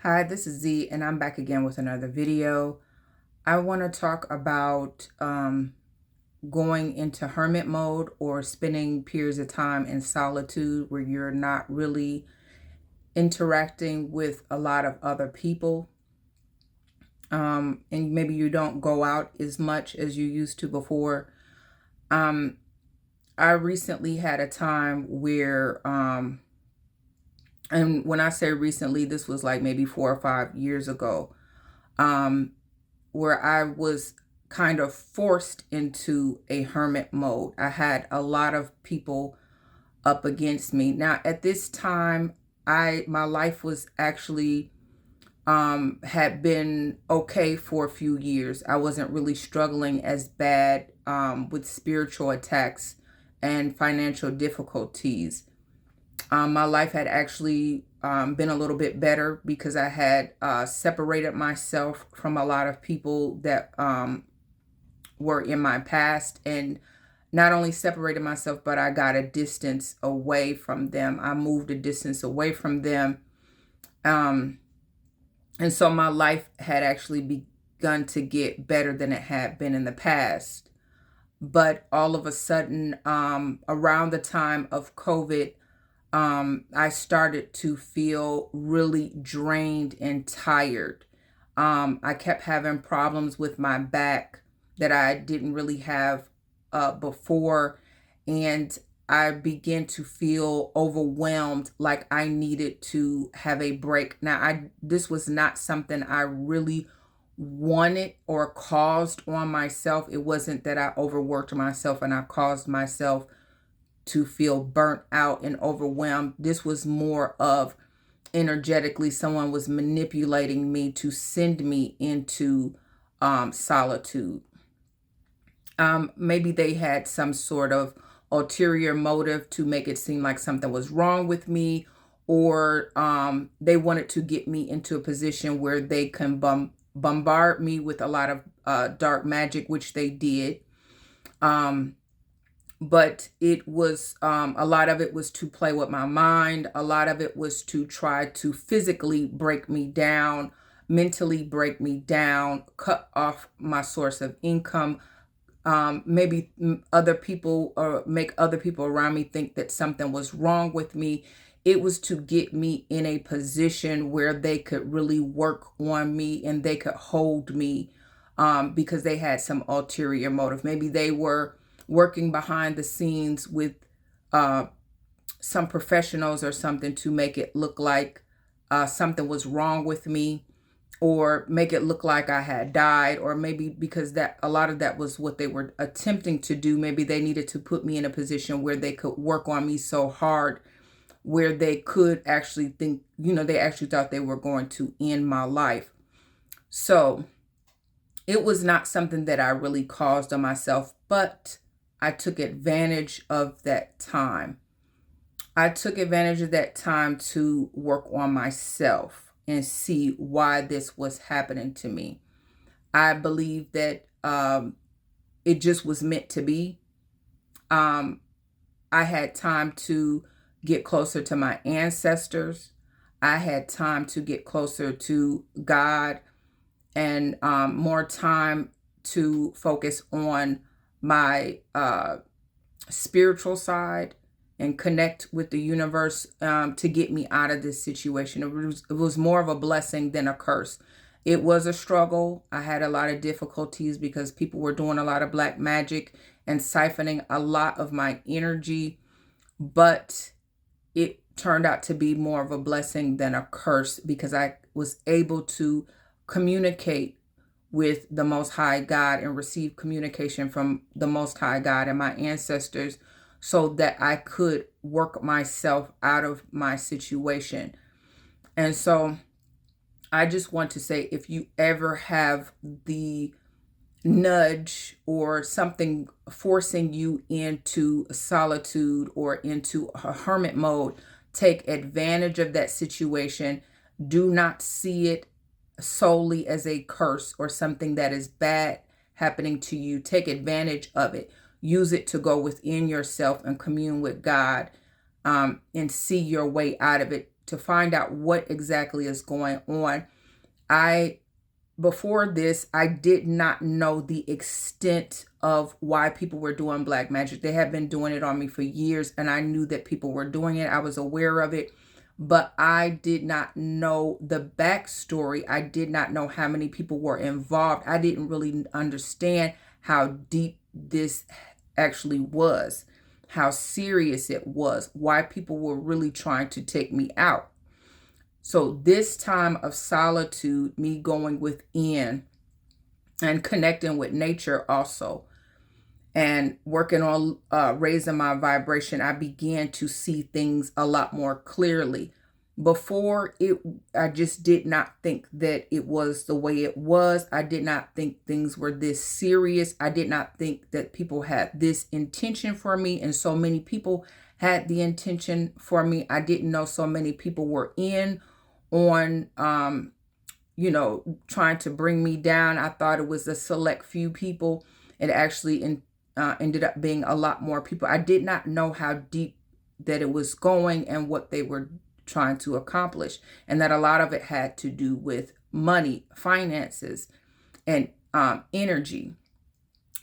Hi, this is Z, and I'm back again with another video. I want to talk about going into hermit mode or spending periods of time in solitude where you're not really interacting with a lot of other people. And maybe you don't go out as much as you used to before. Um, I recently had a time where, and when I say recently, this was like maybe 4 or 5 years ago. Um, where I was kind of forced into a hermit mode. I had a lot of people up against me. Now, at this time, my life was actually had been okay for a few years. I wasn't really struggling as bad with spiritual attacks and financial difficulties. My life had actually been a little bit better because I had separated myself from a lot of people that were in my past, and not only separated myself, but I got a distance away from them. I moved a distance away from them. Um, and so my life had actually begun to get better than it had been in the past. But all of a sudden, around the time of COVID, I started to feel really drained and tired. I kept having problems with my back that I didn't really have before. And I began to feel overwhelmed, like I needed to have a break. Now, this was not something I really wanted or caused on myself. It wasn't that I overworked myself and I caused myself to feel burnt out and overwhelmed. This was more of energetically, someone was manipulating me to send me into solitude. Maybe they had some sort of ulterior motive to make it seem like something was wrong with me, or they wanted to get me into a position where they can bombard me with a lot of dark magic, which they did. Um, but it was a lot of it was to play with my mind. A lot of it was to try to physically break me down, mentally break me down, cut off my source of income, maybe other people, or make other people around me think that something was wrong with me. It was to get me in a position where they could really work on me and they could hold me, because they had some ulterior motive. Maybe they were working behind the scenes with uh, some professionals or something to make it look like something was wrong with me, or make it look like I had died, or maybe because that a lot of that was what they were attempting to do. Maybe they needed to put me in a position where they could work on me so hard where they could actually think, they actually thought they were going to end my life. So it was not something that I really caused on myself, but I took advantage of that time. I took advantage of that time to work on myself and see why this was happening to me. I believe that it just was meant to be. Um, I had time to get closer to my ancestors. I had time to get closer to God, and more time to focus on my spiritual side and connect with the universe, to get me out of this situation. It was more of a blessing than a curse. It was a struggle. I had a lot of difficulties because people were doing a lot of black magic and siphoning a lot of my energy, but it turned out to be more of a blessing than a curse because I was able to communicate with the Most High God and receive communication from the Most High God and my ancestors so that I could work myself out of my situation. And so I just want to say, if you ever have the nudge or something forcing you into solitude or into a hermit mode, take advantage of that situation. Do not see it solely as a curse or something that is bad happening to you. Take advantage of it. Use it to go within yourself and commune with God, and see your way out of it to find out what exactly is going on. Before this, I did not know the extent of why people were doing black magic. They had been doing it on me for years, and I knew that people were doing it. I was aware of it, but I did not know the backstory. I did not know how many people were involved. I didn't really understand how deep this actually was, how serious it was, why people were really trying to take me out. So this time of solitude, me going within and connecting with nature also, and working on raising my vibration, I began to see things a lot more clearly. Before it, I just did not think that it was the way it was. I did not think things were this serious. I did not think that people had this intention for me, and so many people had the intention for me. I didn't know so many people were in on trying to bring me down. I thought it was a select few people. It actually ended up being a lot more people. I did not know how deep that it was going and what they were trying to accomplish, and that a lot of it had to do with money, finances, and energy,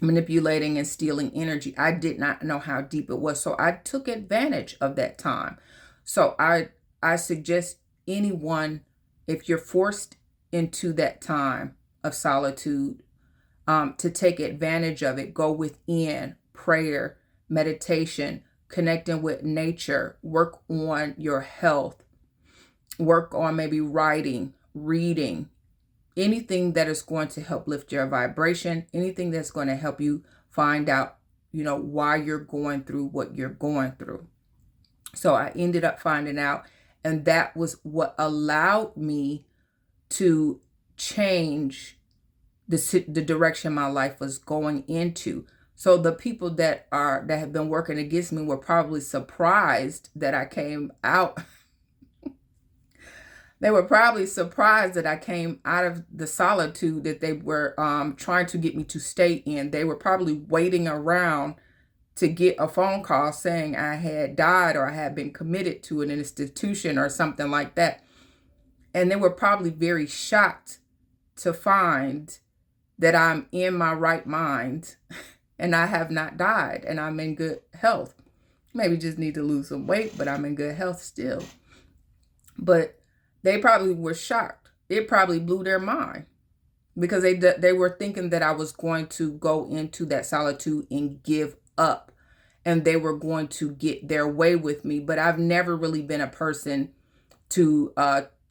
manipulating and stealing energy. I did not know how deep it was, so I took advantage of that time. So I suggest anyone, if you're forced into that time of solitude, to take advantage of it. Go within, prayer, meditation, connecting with nature, work on your health, work on maybe writing, reading, anything that is going to help lift your vibration, anything that's going to help you find out, why you're going through what you're going through. So I ended up finding out, and that was what allowed me to change the direction my life was going into. So the people that have been working against me were probably surprised that I came out. They were probably surprised that I came out of the solitude that they were trying to get me to stay in. They were probably waiting around to get a phone call saying I had died or I had been committed to an institution or something like that. And they were probably very shocked to find that I'm in my right mind and I have not died and I'm in good health. Maybe just need to lose some weight, but I'm in good health still. But they probably were shocked. It probably blew their mind because they were thinking that I was going to go into that solitude and give up, and they were going to get their way with me. But I've never really been a person to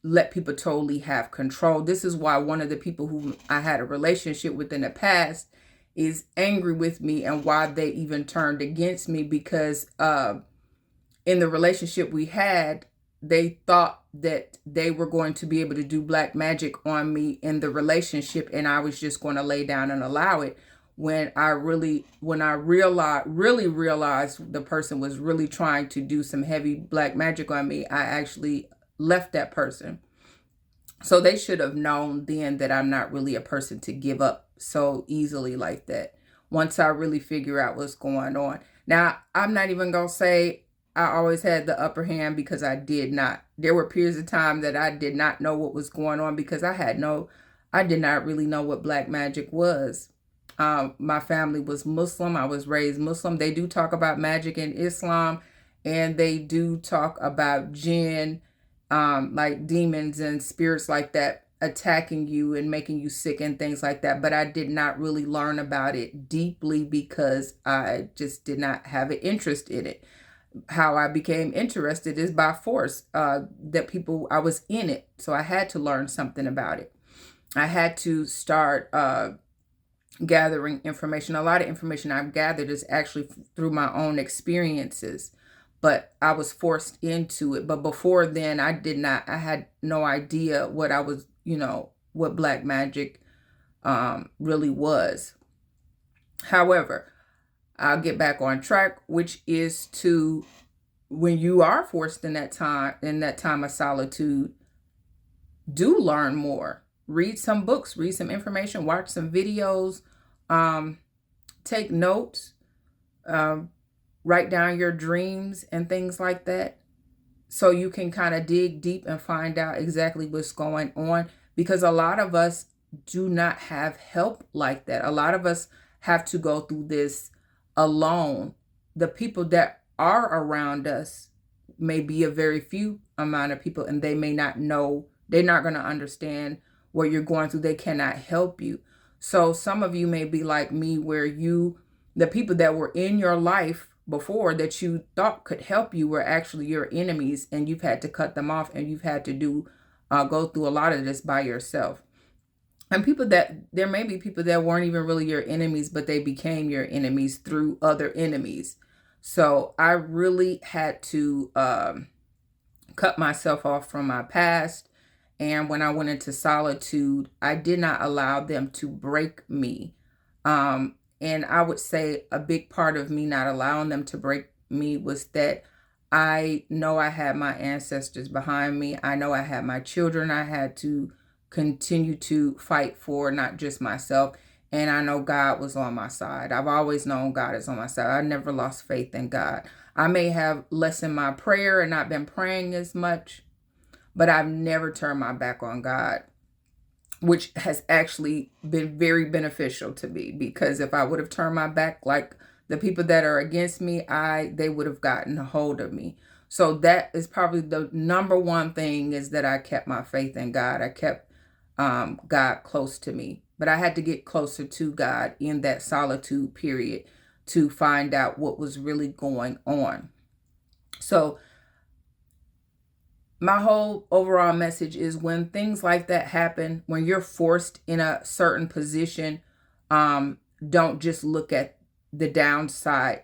let people totally have control. This is why one of the people who I had a relationship with in the past is angry with me, and why they even turned against me, because in the relationship we had, they thought that they were going to be able to do black magic on me in the relationship, and I was just going to lay down and allow it. When I realized the person was really trying to do some heavy black magic on me, I actually left that person. So they should have known then that I'm not really a person to give up so easily like that, once I really figure out what's going on. Now, I'm not even going to say I always had the upper hand, because I did not. There were periods of time that I did not know what was going on, because I did not really know what black magic was. My family was Muslim. I was raised Muslim. They do talk about magic in Islam, and they do talk about jinn, like demons and spirits like that attacking you and making you sick and things like that. But I did not really learn about it deeply because I just did not have an interest in it. How I became interested is by force, I was in it. So I had to learn something about it. I had to start gathering information. A lot of information I've gathered is actually through my own experiences, but I was forced into it. But before then, I had no idea what I was, what black magic really was. However, I'll get back on track, which is to, when you are forced in that time of solitude, do learn more. Read some books, read some information, watch some videos, take notes, write down your dreams and things like that. so you can kind of dig deep and find out exactly what's going on, because a lot of us do not have help like that. A lot of us have to go through this alone. The people that are around us may be a very few amount of people, and they may not know, they're not going to understand what you're going through. They cannot help you. So some of you may be like me, where the people that were in your life before that you thought could help you were actually your enemies, and you've had to cut them off, and you've had to go through a lot of this by yourself. And there may be people that weren't even really your enemies, but they became your enemies through other enemies. So I really had to cut myself off from my past. And when I went into solitude, I did not allow them to break me. And I would say a big part of me not allowing them to break me was that I know I had my ancestors behind me. I know I had my children I had to continue to fight for, not just myself. And I know God was on my side. I've always known God is on my side. I never lost faith in God. I may have lessened my prayer and not been praying as much, but I've never turned my back on God, which has actually been very beneficial to me, because if I would have turned my back, like the people that are against me, they would have gotten a hold of me. So that is probably the number one thing, is that I kept my faith in God. I kept God close to me. But I had to get closer to God in that solitude period to find out what was really going on. So my whole overall message is, when things like that happen, when you're forced in a certain position, don't just look at the downside.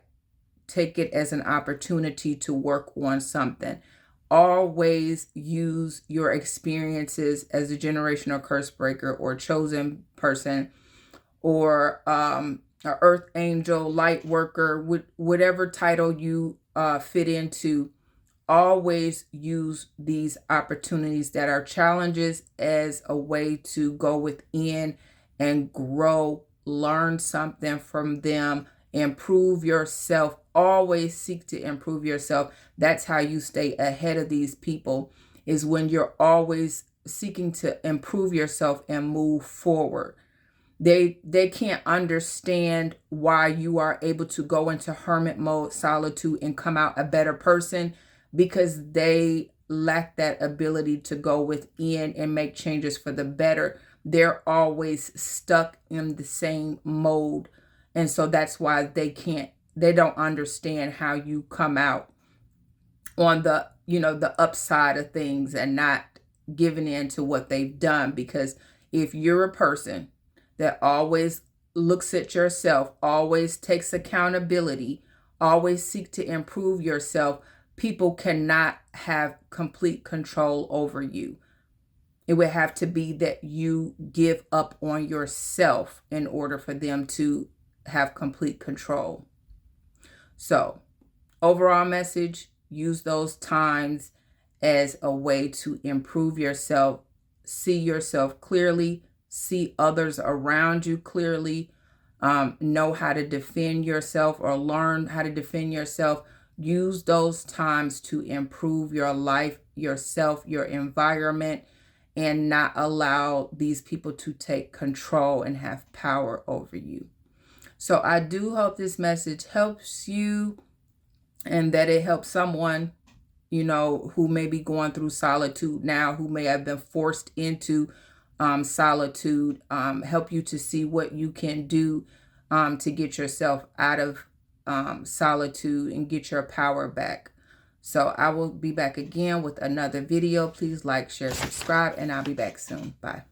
Take it as an opportunity to work on something. Always use your experiences as a generational curse breaker or chosen person, or an earth angel, light worker, whatever title you fit into. Always use these opportunities that are challenges as a way to go within and grow, learn something from them, improve yourself. Always seek to improve yourself. That's how you stay ahead of these people, is when you're always seeking to improve yourself and move forward. They can't understand why you are able to go into hermit mode, solitude, and come out a better person, because they lack that ability to go within and make changes for the better. They're always stuck in the same mode. And so that's why they don't understand how you come out on the upside of things and not giving in to what they've done. Because if you're a person that always looks at yourself, always takes accountability, always seek to improve yourself, people cannot have complete control over you. It would have to be that you give up on yourself in order for them to have complete control. So, overall message, use those times as a way to improve yourself, see yourself clearly, see others around you clearly, know how to defend yourself or learn how to defend yourself. Use those times to improve your life, yourself, your environment, and not allow these people to take control and have power over you. So I do hope this message helps you, and that it helps someone, who may be going through solitude now, who may have been forced into solitude, help you to see what you can do to get yourself out of solitude and get your power back. So I will be back again with another video. Please like, share, subscribe, and I'll be back soon. Bye.